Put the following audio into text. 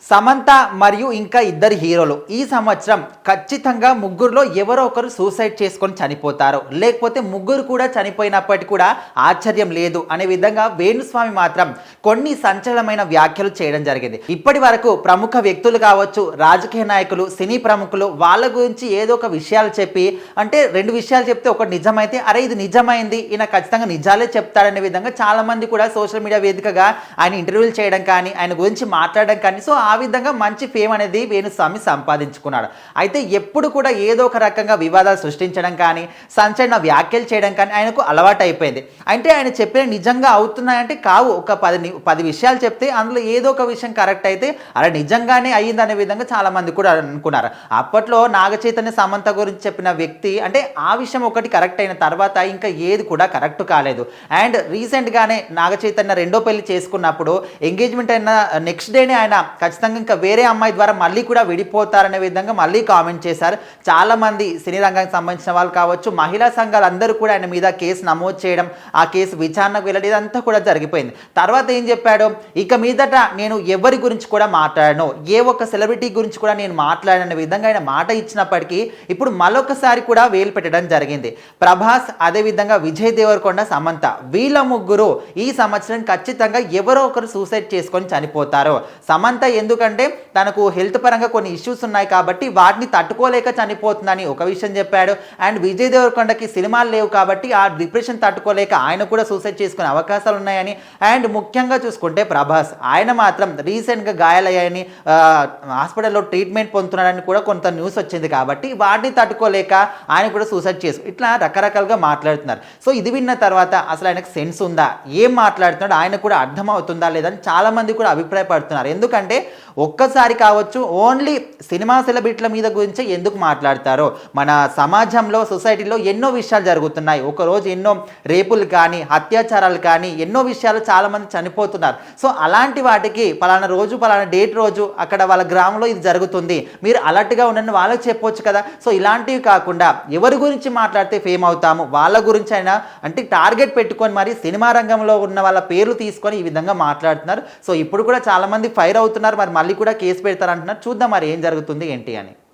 సమంత మరియు ఇంకా ఇద్దరు హీరోలు ఈ సంవత్సరం ఖచ్చితంగా ముగ్గురులో ఎవరో ఒకరు సూసైడ్ చేసుకొని చనిపోతారు, లేకపోతే ముగ్గురు కూడా చనిపోయినప్పటికీ కూడా ఆశ్చర్యం లేదు అనే విధంగా వేణుస్వామి మాత్రం కొన్ని సంచలనమైన వ్యాఖ్యలు చేయడం జరిగింది. ఇప్పటి వరకు ప్రముఖ వ్యక్తులు కావచ్చు, రాజకీయ నాయకులు, సినీ ప్రముఖులు వాళ్ళ గురించి ఏదో ఒక విషయాలు చెప్పి, అంటే రెండు విషయాలు చెప్తే ఒకటి నిజమైతే అరే ఇది నిజమైంది, ఈయన ఖచ్చితంగా నిజాలే చెప్తాడనే విధంగా చాలా మంది కూడా సోషల్ మీడియా వేదికగా ఆయన ఇంటర్వ్యూలు చేయడం కానీ, ఆయన గురించి మాట్లాడడం కానీ, సో ఆ విధంగా మంచి ఫేమ్ అనేది వేణుస్వామి సంపాదించుకున్నాడు. అయితే ఎప్పుడు కూడా ఏదో ఒక రకంగా వివాదాలు సృష్టించడం కానీ, సంచలన వ్యాఖ్యలు చేయడం కానీ ఆయనకు అలవాటు అయిపోయింది. అంటే ఆయన చెప్పిన నిజంగా అవుతున్నాయంటే కావు, ఒక 10 విషయాలు చెప్తే అందులో ఏదో ఒక విషయం కరెక్ట్ అయితే అలా నిజంగానే అయ్యిందనే విధంగా చాలా మంది కూడా అనుకున్నారు. అప్పట్లో నాగచైతన్య సమంత గురించి చెప్పిన వ్యక్తి అంటే ఆ విషయం ఒకటి కరెక్ట్ అయిన తర్వాత ఇంకా ఏది కూడా కరెక్ట్ కాలేదు. అండ్ రీసెంట్గానే నాగచైతన్య రెండో పెళ్లి చేసుకున్నప్పుడు ఎంగేజ్మెంట్ అయిన నెక్స్ట్ డేనే ఆయన ఖచ్చితంగా ఇంకా వేరే అమ్మాయి ద్వారా మళ్ళీ కూడా విడిపోతారనే విధంగా మళ్ళీ కామెంట్ చేశారు. చాలామంది సినీ రంగానికి సంబంధించిన వాళ్ళు కావచ్చు, మహిళా సంఘాలు అందరూ కూడా ఆయన మీద కేసు నమోదు చేయడం, ఆ కేసు విచారణకు వెళ్ళడం ఇదంతా కూడా జరిగిపోయింది. తర్వాత ఏం చెప్పాడు, ఇక మీదట నేను ఎవరి గురించి కూడా మాట్లాడను, ఏ ఒక్క సెలబ్రిటీ గురించి కూడా నేను మాట్లాడనే విధంగా ఆయన మాట ఇచ్చినప్పటికీ ఇప్పుడు మరొకసారి కూడా వేలు పెట్టడం జరిగింది. ప్రభాస్, అదేవిధంగా విజయ్ దేవరకొండ, సమంత వీళ్ళ ముగ్గురు ఈ సంవత్సరం ఖచ్చితంగా ఎవరో ఒకరు సూసైడ్ చేసుకొని చనిపోతారు. సమంత ఎందుకంటే తనకు హెల్త్ పరంగా కొన్ని ఇష్యూస్ ఉన్నాయి కాబట్టి వాటిని తట్టుకోలేక చనిపోతుందని ఒక విషయం చెప్పాడు. అండ్ విజయ్ దేవరకొండకి సినిమాలు లేవు కాబట్టి ఆ డిప్రెషన్ తట్టుకోలేక ఆయన కూడా సూసైడ్ చేసుకునే అవకాశాలు ఉన్నాయని. అండ్ ముఖ్యంగా చూసుకుంటే ప్రభాస్, ఆయన మాత్రం రీసెంట్గా గాయాలయ్యాయని హాస్పిటల్లో ట్రీట్మెంట్ పొందుతున్నాడని కూడా కొంత న్యూస్ వచ్చింది కాబట్టి వాటిని తట్టుకోలేక ఆయన కూడా సూసైడ్ ఇట్లా రకరకాలుగా మాట్లాడుతున్నారు. సో ఇది విన్న తర్వాత అసలు ఆయనకు సెన్స్ ఉందా, ఏం మాట్లాడుతున్నాడు ఆయన కూడా అర్థమవుతుందా లేదని చాలామంది కూడా అభిప్రాయపడుతున్నారు. ఎందుకంటే ఒక్కసారి కావచ్చు ఓన్లీ సినిమా సెలబ్రిటీల మీద గురించి ఎందుకు మాట్లాడతారో, మన సమాజంలో సొసైటీలో ఎన్నో విషయాలు జరుగుతున్నాయి. ఒకరోజు ఎన్నో రేపులు కానీ, అత్యాచారాలు కానీ, ఎన్నో విషయాలు చాలామంది చనిపోతున్నారు. సో అలాంటి వాటికి పలానా రోజు పలానా డేట్ రోజు అక్కడ వాళ్ళ గ్రామంలో ఇది జరుగుతుంది, మీరు అలర్ట్గా ఉండండి వాళ్ళకి చెప్పొచ్చు కదా. సో ఇలాంటివి కాకుండా ఎవరి గురించి మాట్లాడితే ఫేమ్ అవుతాము, వాళ్ళ గురించి అయినా అంటే టార్గెట్ పెట్టుకొని మరి సినిమా రంగంలో ఉన్న వాళ్ళ పేర్లు తీసుకొని ఈ విధంగా మాట్లాడుతున్నారు. సో ఇప్పుడు కూడా చాలామంది ఫైర్ అవుతున్నారు, మరి మళ్ళీ కూడా కేసు పెడతారంటున్నారు. చూద్దాం మరి ఏం జరుగుతుంది ఏంటి అని.